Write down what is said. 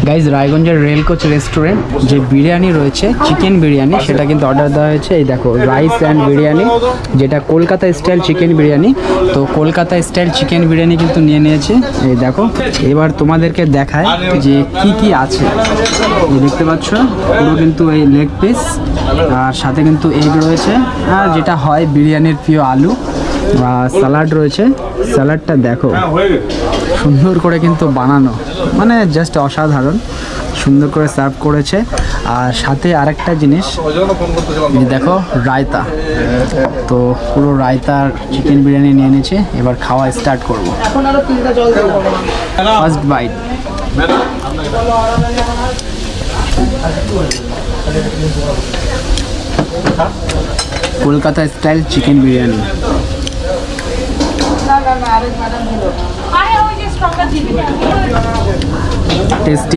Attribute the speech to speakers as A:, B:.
A: Guys রায়গঞ্জের rail coach restaurant যে বিরিয়ানি রয়েছে চিকেন বিরিয়ানি সেটা কিন্তু অর্ডার দেওয়া হয়েছে। এই দেখো রাইস অ্যান্ড বিরিয়ানি, যেটা কলকাতা স্টাইল চিকেন বিরিয়ানি। তো কলকাতা স্টাইল চিকেন বিরিয়ানি কিন্তু নিয়ে নিয়েছে। এই দেখো, এবার তোমাদেরকে দেখায় যে কি কি আছে। এই দেখতে পাচ্ছ পুরো কিন্তু এই লেগ পিস, আর সাথে কিন্তু এগ রয়েছে, আর যেটা হয় বিরিয়ানির প্রিয় আলু, স্যালাড রয়েছে। স্যালাডটা দেখো সুন্দর করে কিন্তু বানানো, মানে জাস্ট অসাধারণ সুন্দর করে সার্ভ করেছে। আর সাথে আরেকটা জিনিস দেখো, রায়তা। তো পুরো রায়তার চিকেন বিরিয়ানি নিয়ে নিয়েছে। এবার খাওয়া স্টার্ট করবো। First bite. Kolkata style chicken biryani tasty.